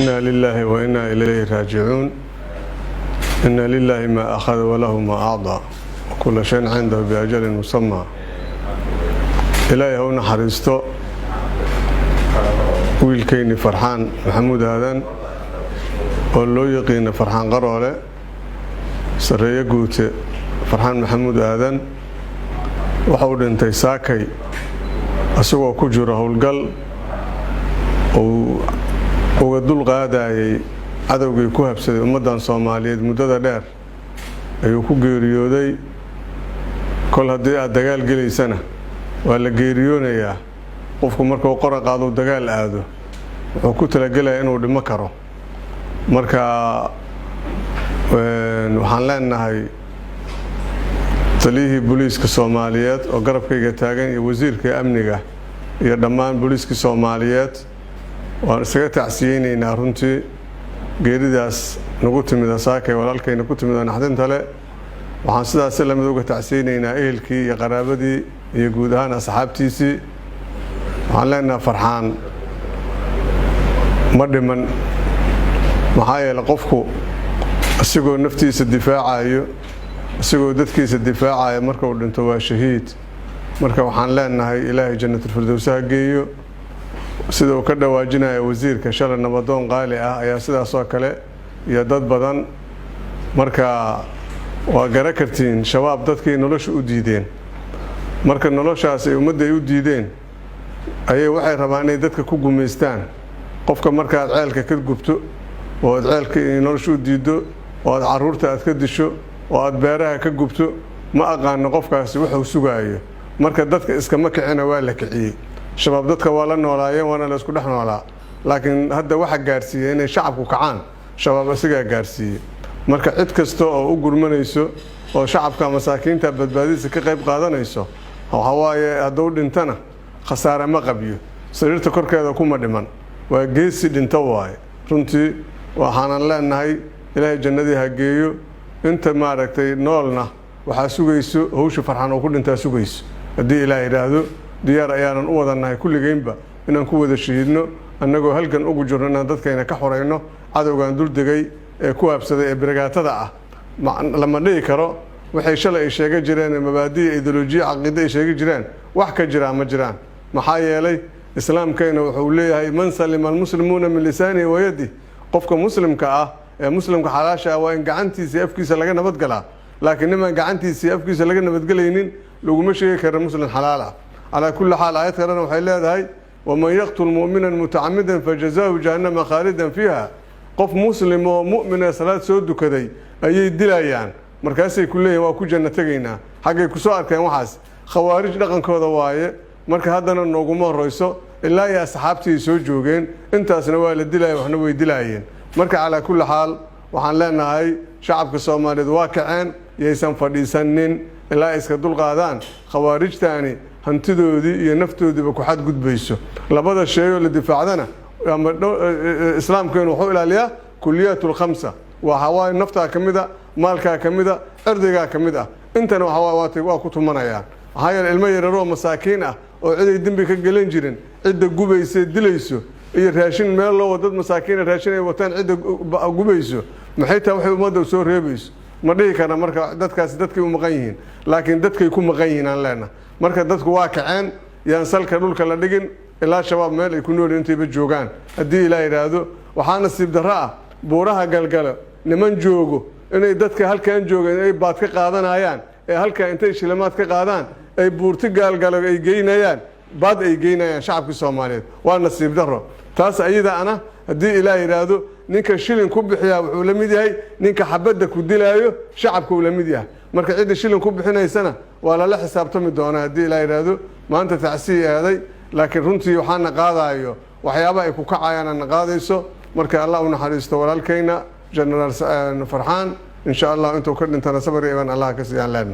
إنا لله وإنا إليه راجعون. إن لله ما أخذ وله ما أعطى وكل شيء عنده بأجل مسمى. إلهي هو نحرسته wiilkayni farxaan maxamuud aadan oo loo yaqaan farxaan qaroole sareeyo guute farxaan maxamuud aadan waxa uu dhintay saakay asagoo ku jiro howlgal oo uga dul qaadayay cadawgii ku habsaday ummadan Soomaaliyeed muddada dheer ayuu ku geeriyooday. kol haddii aad dagaal gelaysana waa la geeriyoonayaa. qofku markuu qora qaado dagaal aado wuxuu ku talagalayaa inuu dhimo karo. marka waxaan leenahay taliyihii booliiska Soomaaliyeed oo garabkayga taagan iyo wasiirka amniga iyo dhammaan booliiska Soomaaliyeed waan isaga tacsiyeenaynaa runtii geeridaas nagu timid saakay walaalkayna ku timid naxdinta le. waxaan sidaas la mid uga tacsiyeenaynaa ehelkii iyo qaraabadii iyo guud ahaan asxaabtiisii. waxaan leenahay farxaan ma dhiman maxaa yeelay qofku asigoo naftiisa difaacayo asigoo dadkiisa difaacayo marka uu dhinto waa shahiid. marka waxaan leenahay ilaahay jannatul firdaws ha geeyo. sida uu ka dhawaajinayo wasiirka shalay nabadoon qaali ah ayaa sidaas oo kale iyo dad badan. marka waa gara kartiin shabaab dadkii nolosha u diideen. marka noloshaas ay ummadda u diideen ayay waxay rabaan inay dadka ku gumeystaan. qofka marka aad ceelka ka gubto oo aad ceelka nolosha u diido oo aad caruurta aad ka disho oo aad beeraha ka gubto ma aqaan qofkaasi wuxuu sugaayo. marka dadka iskama kicina waa la kiciyay. shabaab dadka waa la noolaayeen waana la isku dhex noolaa. laakiin hadda waxa gaarsiiyay inay shacabku kacaan shabaab asiga gaarsiiyay. marka cid kasta oo u gurmanayso oo shacabka masaakiinta badbaadisa ka qayb qaadanayso waxa waaye hadduu dhintana khasaare ma qabiyo. sariirta korkeeda kuma dhiman waa geesi dhinto waaye. runtii waxaan leenahay ilaahay jannadii ha geeyo. inta maaragtay noolna waxa sugayso hawsha farxan oo ku dhintaa sugayso. haddii ilaahay yiraahdo diyaar ayaanan u wadanahay kulligeynba inaan ku wada shahiidno annagoo halkan ugu jirno inaan dadkayna ka xoreyno cadawgan dul degay ee ku habsaday ee biragaatada ah. lama dhihi karo waxay shalay ay sheega jireen mabaadi'da ideolojiya aqoonta ay sheega jireen wax ka jira ma jiraan. maxaa yeelay islaamkeena wuxuu leeyahay man salima almuslimuuna min lisaanihi wa yadihi. qofka muslimka ah ee muslimka xalaasha ah waa in gacantiisa afkiisa laga nabad galaa. laakiin niman gacantiisa afkiisa laga nabad galaynin laguma sheegi karo muslim xalaal ah. على كل حال آيات كلنا وحيلات هاي ومن يقتل مؤمنا متعمدا فجزاؤه جهنم خالدا فيها. قف مسلم ومؤمن صلاة سود كذي أي دلايان مركزي كله وأكو جنة تجينا حاجة كسؤال كان وحاس خوارج لقن كذا وايه مركز هذا النجوم الرئيسو إلا يا صحابتي سوجوجين أنت سنوال الدلاي وإحنا ويدلايين. مركز على كل حال وحن لنا هاي شعب الصومالي واقعين يسمى فريسنين إلا إسكتول قادان خوارج ثاني hantidoodii iyo naftoodiiba ku xad gudbayso. labada shay oo la difaacdana islaamkeenu wuxuu ilaaliyaa kuliyatul khamsa waa hawaay nafta kamida maalka kamida ardiga kamida intana waa ku tumanayaan. waxaa ilmo yararo masaakiin ah oo cid ay dambi ka galan jirin cid gubayso dilayso iyo raashin meel loo wado masaakiin raashin ay wataan cid gubayso maxay taa waxay umada soo reebayso ma dhihi kana. marka dadkaas dadkay u maqan yihiin laakiin dadkay ku maqan yihiin aan leenahay. marka dadku waa kaceen yaan salka dhulka la dhigin ilaa shabaab meel ay ku nool intayba joogaan. haddii ilaahay yiraahdo waxaa nasiib darro ah buuraha galgalo niman joogo inay dadka halkan joogaan ay baad ka qaadanayaan ee halka intay shilamaad ka qaadaan ay buurti galgalo ay geynayaan baad ay geynayaan shacabka Soomaaliyeed. waa nasiib darro taas ayada ana haddii ilaahay yiraahdo ninka shilin ku bixiya wuxuu la mid yahay ninka xabadda ku dilaayo shacabka uu la mid yahay. marka cid shilin ku bixinaysana waa la xisaabtami doonaa haddii ilaahay yiraahdo. maanta tacsiye aaday laakiin runtii waxaan qaadayo waxyaabo ay ku kacayaan qaadayso. marka Allah u naxariisto walaalkayna General Farxaan insha Allah intuu ka dhintana sabir iyo Allah ka siiyaan.